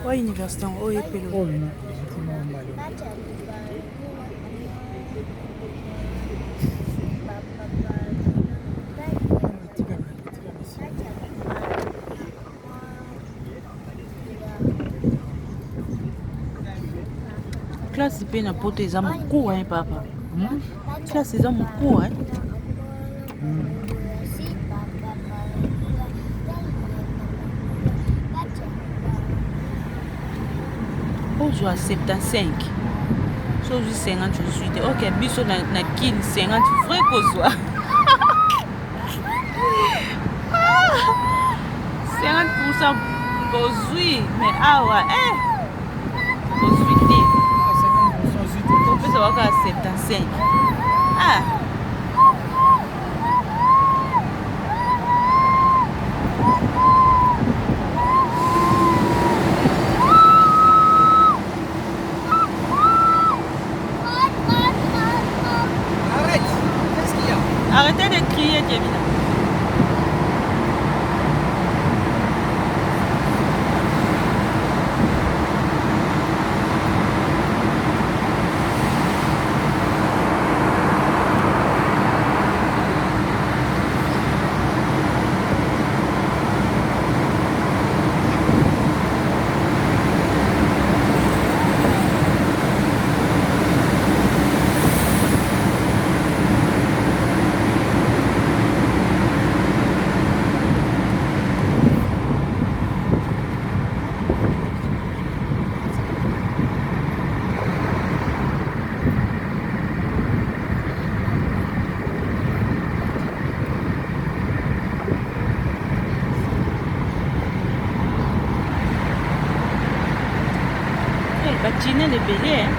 Wa université oyo epelo. Oh non, c'est mon mbali. Classe pe na poto eza mokuwa hein papa. Classe eza mokuwa hein. Ozwa 75. So ozwi 58. Ok, biso na kini 50 vrai kozwa. 50% kozwi mais awa kozwi te. Kopesa waka 75. Arrêtez de crier, Kevin. Batine le belé hein.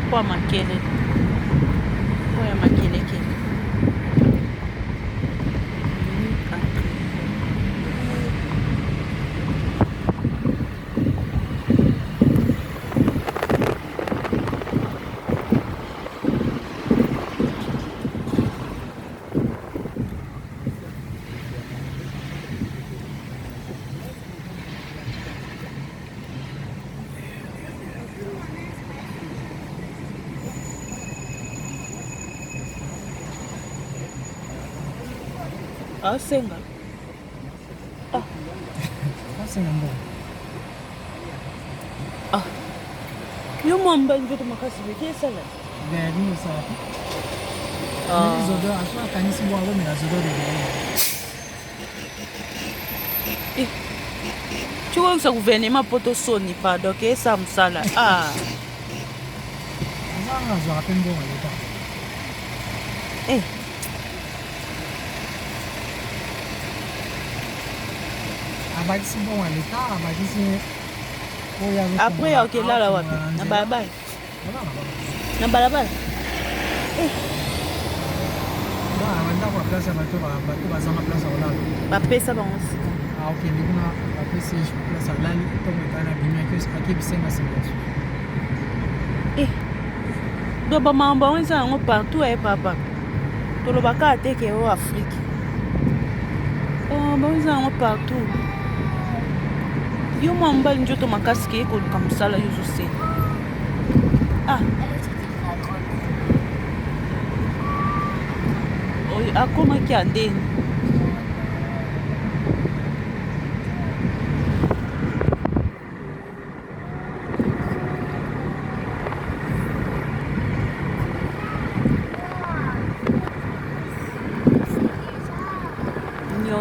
Kwa makele. Kwa makele kele. Senga. Senga mbona. Yo mwamba njoto makasi beke sala. Ndio sawa. Zodo aswa kanisi bwa lo mena zodo de. Chuko kusa gouvernement poto soni pardon ke sa msala. Zanga zo apembo leta. Abadisi bon leta, abadisi après okilala wapi? Na barabara. Na barabara. Wanda kwa plaza bato bazanga plaza olala. Bapesa bango sika. Ok, ndikuna bapesi plaza lali tongo kana bimya kyo akibisenga senga. Do ba mambo wenza yango partout papa. Tolobaka ateke o Afrique. Ba wenza yango partout. Yo mwamba njoto makasi ke koluka musala yozo se. Akomaki andeni.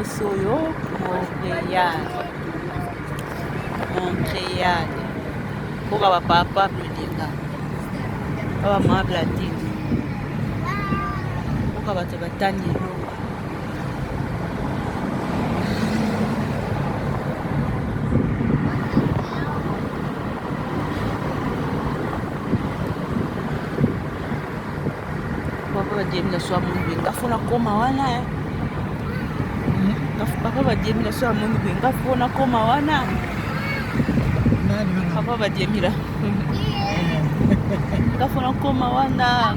nyonso oyo Montréal mboka bapapa Bledinga baba mama Bladine mboka bato batani elongo papa badiemila so amoni boye ngafona koma wana papa badiemila so amoni boye ngafona koma wana papa badiemila ngafona koma wana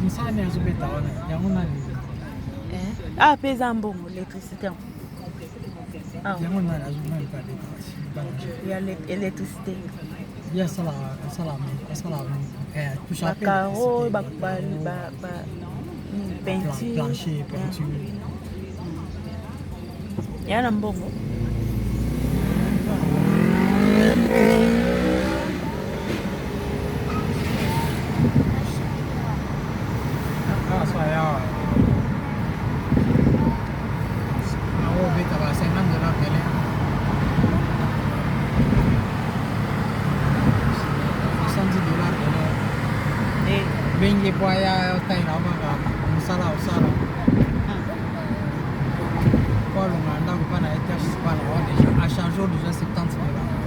musane azobeta wana yango nani mpe eza mbongo électricité yango nani azonani ya électricité asala bakaro peinture ya na mbongo bengi poya taina maka musala usala kwa lo nganda kupana etage spana a charge déjà 70 $.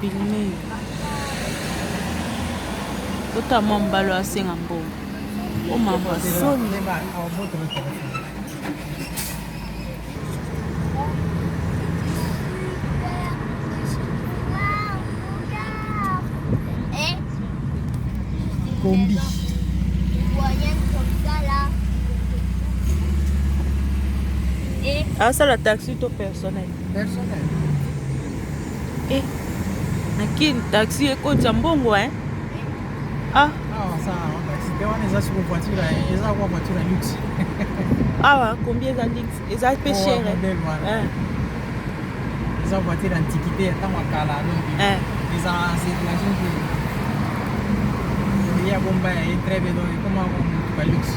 filme tota mwa mbalo asenga mbongo omamba soni kombi asala taxi to personnel nakini taxi ekotya mbongo awa combien eza lix eza pe cher eza voiture antiquité ntango akala eza circulation ya bomba ya etrebe donc ekoma motuka luxe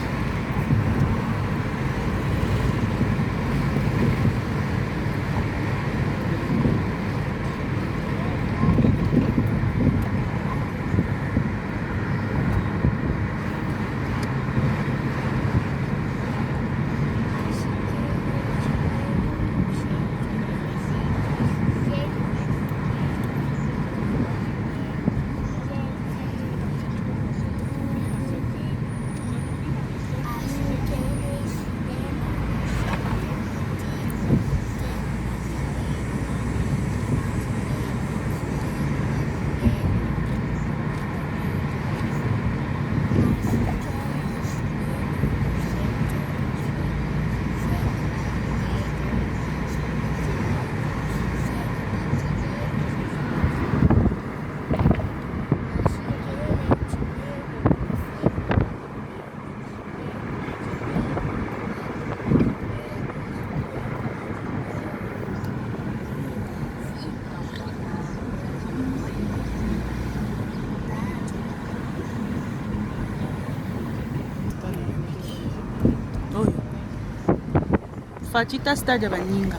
Fatita stade ya baninga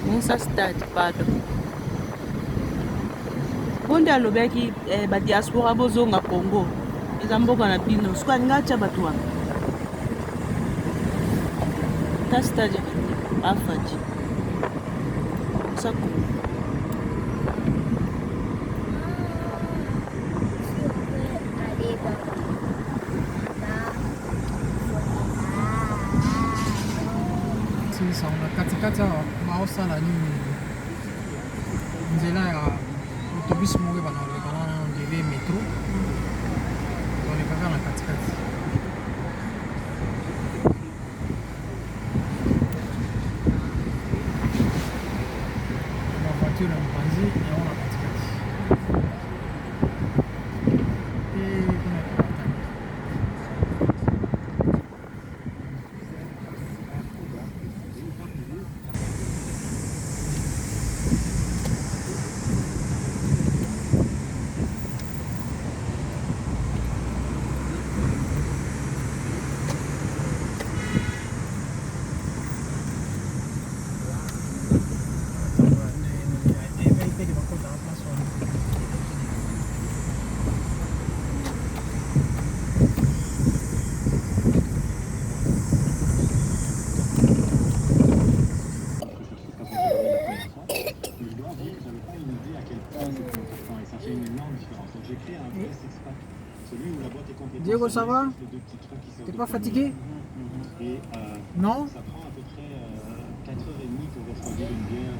Musa stade pardon bonde alobaki badiaspora bozonga Congo eza mboka na bino siko alinga atya bato wana Ça c'est-à-dire pas fatigué. Ça cool. sisa na katikati awa baosala nini nzela ya autobus moko banaleka na ndele metro balekaka na katikati bavoiture ya mopanzi yango na katikati kuna Diego, ça va? T'es pas fatigué? Non? Ça prend à peu près 4h30 pour refroidir une bière.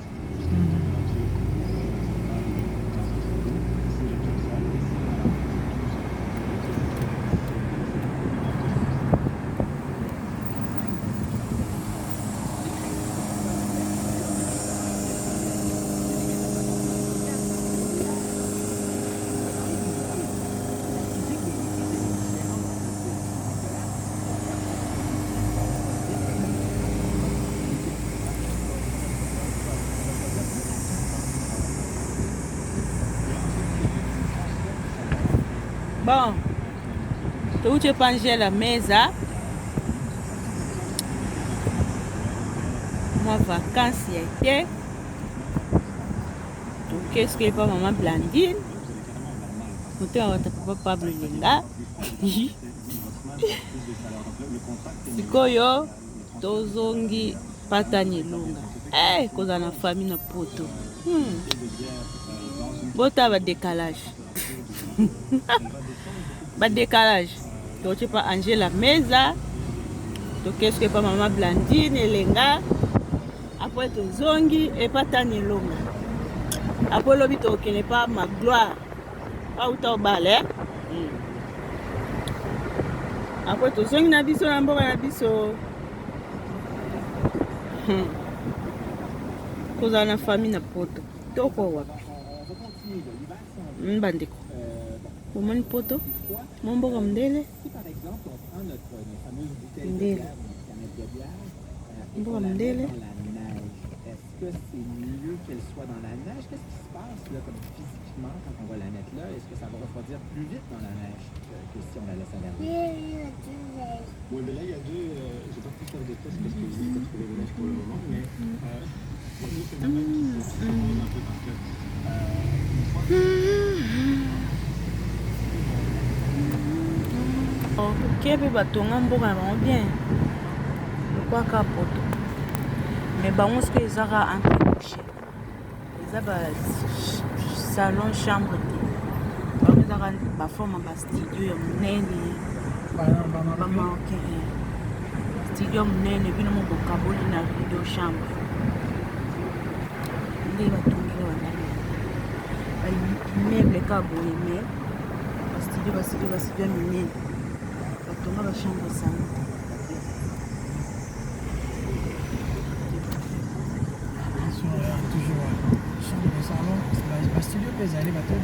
Bon, touche panger la mesa. Moi, vacances, il y a été. Donc, qu'est-ce que pas maman Blandine? Moteur à papa Pablo Linga. Sikoyo, tozongi patani lunga. Eh, koza na famille na poto. Bota ba décalage. Ba décalage. Donc tu pas Angé la mesa. Donc qu'est-ce que pas maman Blandine et Lenga. Après to zongi et pas tani longa. Après l'obito qui n'est pas ma gloire. Pas autant balai. Après to zongi na biso na mboka na biso. Koza na famille na poto. Toko wapi. Mbandiko. Omoni poto momboka mndele ndele mboka mndele. Est-ce que c'est mieux qu'elle soit dans la neige? Qu'est-ce qui se passe là, comme physiquement quand on va la mettre là? Est-ce que ça va refroidir plus vite dans la neige que si on la laisse à l'air? Oui, mais là il y a deux, je vais pas plus faire des tests parce que je n'ai pas trouvé de neige pour le moment, mais il y a deux phénomènes qui se posent un peu parce que Kebe batonga mboka na bien kwa ka poto mais bango ce que ezaka un peu cher eza ba salon chambre te bango ezaka ba forme ba studio ya munene ba marocain studio munene bino mo bokaboli na video chambre nde batongi wana ba meuble ka boye mais ba studio munene batonga ba chambre sana. toujours chambre de salon, studio peut aller bateau.